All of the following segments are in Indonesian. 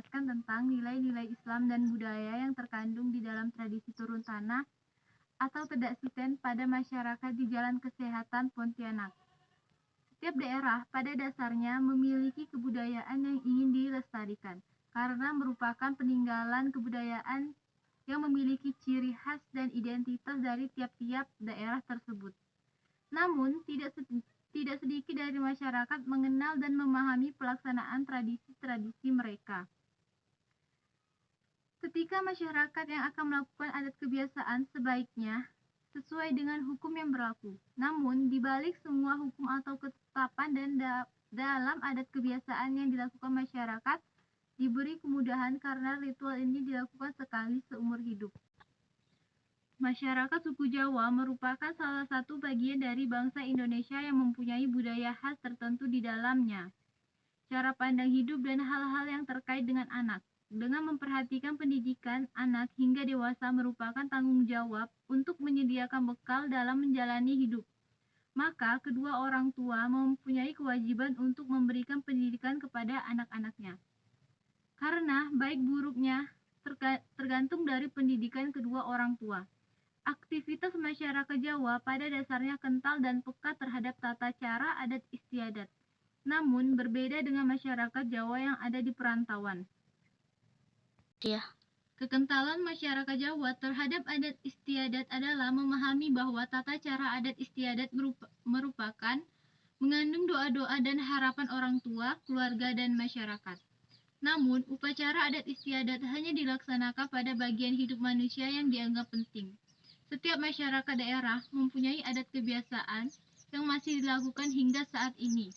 menjelaskan tentang nilai-nilai Islam dan budaya yang terkandung di dalam tradisi turun tanah atau Tedak Siten pada masyarakat di Jalan Kesehatan Pontianak. Setiap daerah pada dasarnya memiliki kebudayaan yang ingin dilestarikan, karena merupakan peninggalan kebudayaan yang memiliki ciri khas dan identitas dari tiap-tiap daerah tersebut. Namun, tidak sedikit dari masyarakat mengenal dan memahami pelaksanaan tradisi-tradisi mereka. Ketika masyarakat yang akan melakukan adat kebiasaan sebaiknya sesuai dengan hukum yang berlaku. Namun, di balik semua hukum atau ketetapan dan dalam adat kebiasaan yang dilakukan masyarakat, diberi kemudahan karena ritual ini dilakukan sekali seumur hidup. Masyarakat suku Jawa merupakan salah satu bagian dari bangsa Indonesia yang mempunyai budaya khas tertentu di dalamnya. Cara pandang hidup dan hal-hal yang terkait dengan anak. Dengan memperhatikan pendidikan anak hingga dewasa merupakan tanggung jawab untuk menyediakan bekal dalam menjalani hidup. Maka kedua orang tua mempunyai kewajiban untuk memberikan pendidikan kepada anak-anaknya. Karena baik buruknya tergantung dari pendidikan kedua orang tua. Aktivitas masyarakat Jawa pada dasarnya kental dan peka terhadap tata cara adat istiadat. Namun berbeda dengan masyarakat Jawa yang ada di perantauan. Kekentalan masyarakat Jawa terhadap adat istiadat adalah memahami bahwa tata cara adat istiadat merupakan mengandung doa-doa dan harapan orang tua, keluarga, dan masyarakat. Namun, upacara adat istiadat hanya dilaksanakan pada bagian hidup manusia yang dianggap penting. Setiap masyarakat daerah mempunyai adat kebiasaan yang masih dilakukan hingga saat ini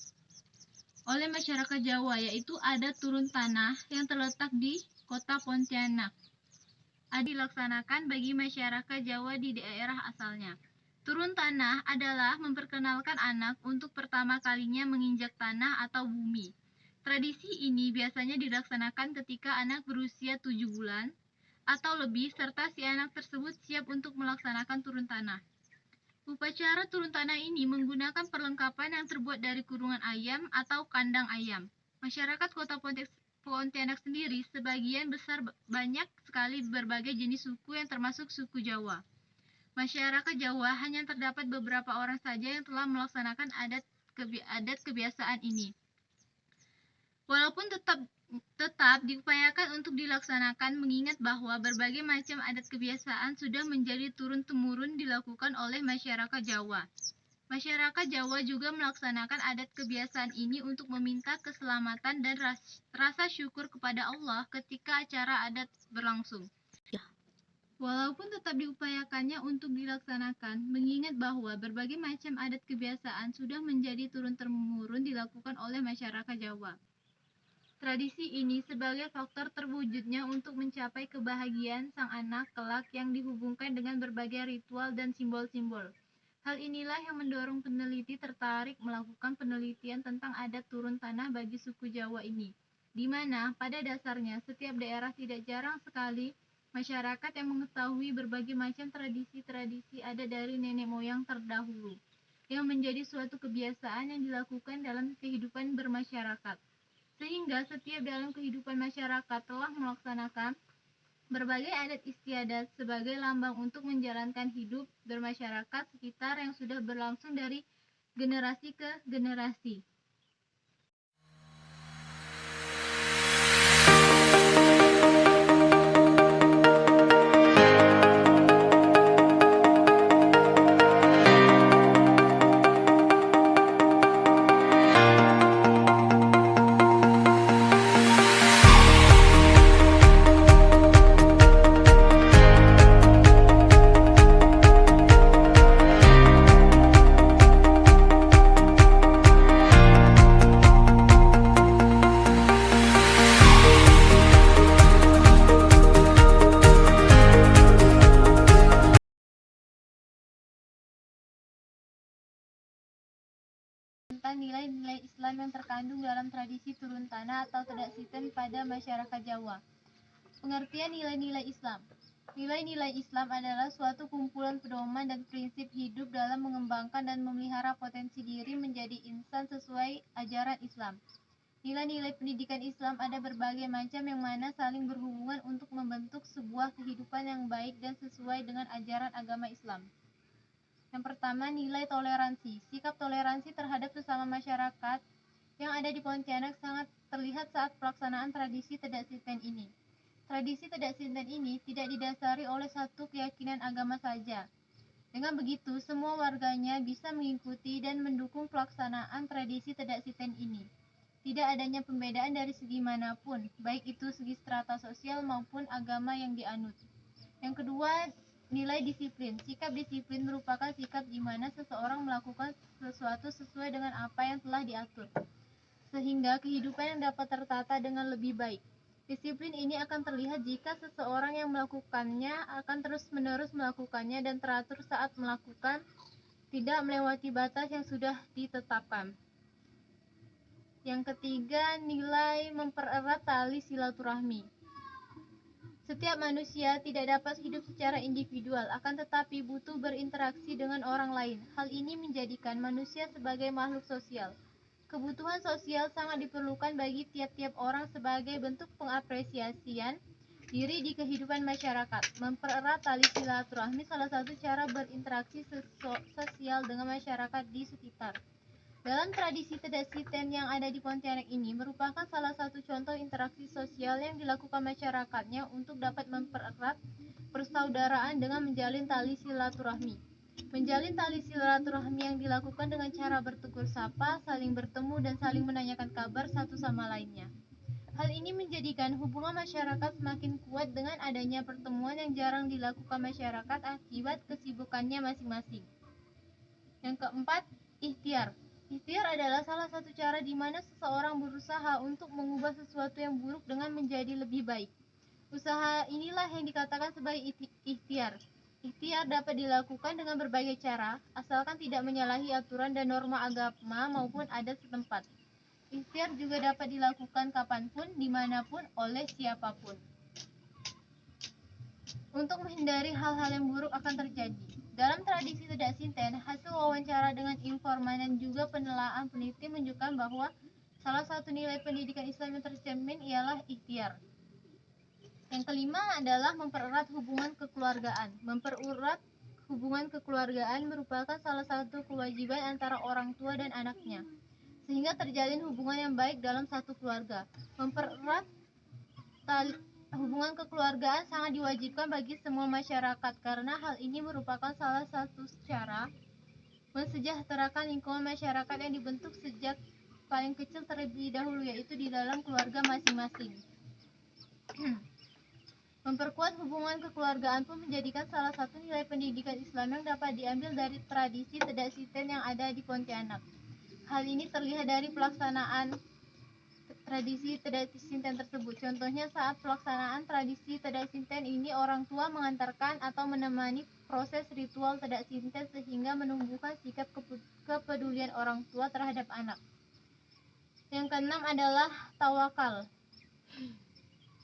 oleh masyarakat Jawa, yaitu adat turun tanah yang terletak di Kota Pontianak. Dilaksanakan bagi masyarakat Jawa di daerah asalnya. Turun tanah adalah memperkenalkan anak untuk pertama kalinya menginjak tanah atau bumi. Tradisi ini biasanya dilaksanakan ketika anak berusia 7 bulan atau lebih serta si anak tersebut siap untuk melaksanakan turun tanah. Upacara turun tanah ini menggunakan perlengkapan yang terbuat dari kurungan ayam atau kandang ayam. Masyarakat Kota Pontianak sendiri sebagian besar banyak sekali berbagai jenis suku yang termasuk suku Jawa. Masyarakat Jawa hanya terdapat beberapa orang saja yang telah melaksanakan adat kebiasaan ini. Walaupun tetap diupayakan untuk dilaksanakan, mengingat bahwa berbagai macam adat kebiasaan sudah menjadi turun-temurun dilakukan oleh masyarakat Jawa. Masyarakat Jawa juga melaksanakan adat kebiasaan ini untuk meminta keselamatan dan rasa syukur kepada Allah ketika acara adat berlangsung. Walaupun tetap diupayakannya untuk dilaksanakan, mengingat bahwa berbagai macam adat kebiasaan sudah menjadi turun-temurun dilakukan oleh masyarakat Jawa. Tradisi ini sebagai faktor terwujudnya untuk mencapai kebahagiaan sang anak kelak yang dihubungkan dengan berbagai ritual dan simbol-simbol. Hal inilah yang mendorong peneliti tertarik melakukan penelitian tentang adat turun tanah bagi suku Jawa ini, di mana pada dasarnya setiap daerah tidak jarang sekali masyarakat yang mengetahui berbagai macam tradisi-tradisi adat dari nenek moyang terdahulu, yang menjadi suatu kebiasaan yang dilakukan dalam kehidupan bermasyarakat. Sehingga setiap dalam kehidupan masyarakat telah melaksanakan berbagai adat istiadat sebagai lambang untuk menjalankan hidup bermasyarakat sekitar yang sudah berlangsung dari generasi ke generasi. Tentang nilai-nilai Islam yang terkandung dalam tradisi turun tanah atau Tedak Siten pada masyarakat Jawa. Pengertian nilai-nilai Islam. Nilai-nilai Islam adalah suatu kumpulan pedoman dan prinsip hidup dalam mengembangkan dan memelihara potensi diri menjadi insan sesuai ajaran Islam. Nilai-nilai pendidikan Islam ada berbagai macam yang mana saling berhubungan untuk membentuk sebuah kehidupan yang baik dan sesuai dengan ajaran agama Islam. Yang pertama, nilai toleransi. Sikap toleransi terhadap sesama masyarakat yang ada di Pontianak sangat terlihat saat pelaksanaan tradisi Tedak Sinten ini. Tradisi Tedak Sinten ini tidak didasari oleh satu keyakinan agama saja. Dengan begitu, semua warganya bisa mengikuti dan mendukung pelaksanaan tradisi Tedak Sinten ini. Tidak adanya pembedaan dari segi manapun, baik itu segi strata sosial maupun agama yang dianut. Yang kedua, nilai disiplin. Sikap disiplin merupakan sikap di mana seseorang melakukan sesuatu sesuai dengan apa yang telah diatur, sehingga kehidupan yang dapat tertata dengan lebih baik. Disiplin ini akan terlihat jika seseorang yang melakukannya akan terus-menerus melakukannya dan teratur saat melakukan, tidak melewati batas yang sudah ditetapkan. Yang ketiga, nilai mempererat tali silaturahmi. Setiap manusia tidak dapat hidup secara individual, akan tetapi butuh berinteraksi dengan orang lain. Hal ini menjadikan manusia sebagai makhluk sosial. Kebutuhan sosial sangat diperlukan bagi tiap-tiap orang sebagai bentuk pengapresiasian diri di kehidupan masyarakat. Mempererat tali silaturahmi salah satu cara berinteraksi sosial dengan masyarakat di sekitar. Dalam tradisi Tedak Sinten yang ada di Pontianak ini merupakan salah satu contoh interaksi sosial yang dilakukan masyarakatnya untuk dapat mempererat persaudaraan dengan menjalin tali silaturahmi. Menjalin tali silaturahmi yang dilakukan dengan cara bertegur sapa, saling bertemu dan saling menanyakan kabar satu sama lainnya. Hal ini menjadikan hubungan masyarakat semakin kuat dengan adanya pertemuan yang jarang dilakukan masyarakat akibat kesibukannya masing-masing. Yang keempat, ikhtiar. Ikhtiar adalah salah satu cara di mana seseorang berusaha untuk mengubah sesuatu yang buruk dengan menjadi lebih baik. Usaha inilah yang dikatakan sebagai ikhtiar. Ikhtiar dapat dilakukan dengan berbagai cara, asalkan tidak menyalahi aturan dan norma agama maupun adat setempat. Ikhtiar juga dapat dilakukan kapanpun, dimanapun, oleh siapapun, untuk menghindari hal-hal yang buruk akan terjadi. Dalam tradisi Tedak Sinten, hasil wawancara dengan informan dan juga penelaahan peneliti menunjukkan bahwa salah satu nilai pendidikan Islam yang tercermin ialah ikhtiar. Yang kelima adalah mempererat hubungan kekeluargaan. Mempererat hubungan kekeluargaan merupakan salah satu kewajiban antara orang tua dan anaknya, sehingga terjalin hubungan yang baik dalam satu keluarga. Mempererat hubungan kekeluargaan sangat diwajibkan bagi semua masyarakat karena hal ini merupakan salah satu cara mensejahterakan lingkungan masyarakat yang dibentuk sejak paling kecil terlebih dahulu, yaitu di dalam keluarga masing-masing. Memperkuat hubungan kekeluargaan pun menjadikan salah satu nilai pendidikan Islam yang dapat diambil dari tradisi Tedak Sinten yang ada di Pontianak. Hal ini terlihat dari pelaksanaan tradisi Tedak Sinten tersebut. Contohnya saat pelaksanaan tradisi Tedak Sinten ini, orang tua mengantarkan atau menemani proses ritual Tedak Sinten sehingga menumbuhkan sikap kepedulian orang tua terhadap anak. Yang keenam adalah tawakal.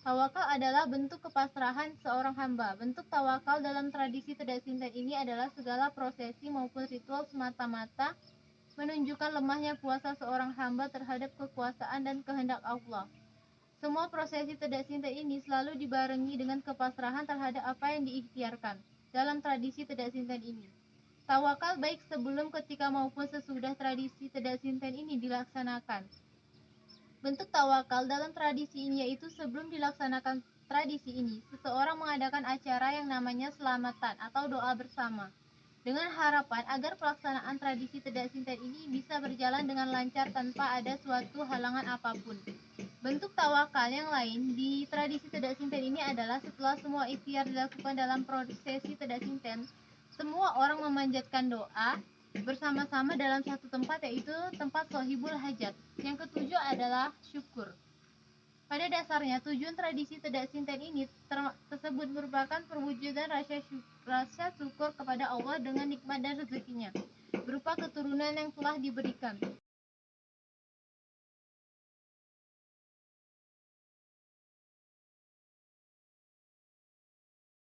Tawakal adalah bentuk kepasrahan seorang hamba. Bentuk tawakal dalam tradisi Tedak Sinten ini adalah segala prosesi maupun ritual semata-mata menunjukkan lemahnya kuasa seorang hamba terhadap kekuasaan dan kehendak Allah. Semua prosesi Tedak Sinten ini selalu dibarengi dengan kepasrahan terhadap apa yang diikhtiarkan. Dalam tradisi Tedak Sinten ini, tawakal baik sebelum, ketika maupun sesudah tradisi Tedak Sinten ini dilaksanakan. Bentuk tawakal dalam tradisi ini yaitu sebelum dilaksanakan tradisi ini, seseorang mengadakan acara yang namanya selamatan atau doa bersama, dengan harapan agar pelaksanaan tradisi Tedak Sinten ini bisa berjalan dengan lancar tanpa ada suatu halangan apapun. Bentuk tawakal yang lain di tradisi Tedak Sinten ini adalah setelah semua ikhtiar dilakukan dalam prosesi Tedak Sinten, semua orang memanjatkan doa bersama-sama dalam satu tempat, yaitu tempat sohibul hajat. Yang ketujuh adalah syukur. Pada dasarnya, tujuan tradisi Tedak Sinten ini tersebut merupakan perwujudan rasa syukur kepada Allah dengan nikmat dan rezekinya berupa keturunan yang telah diberikan.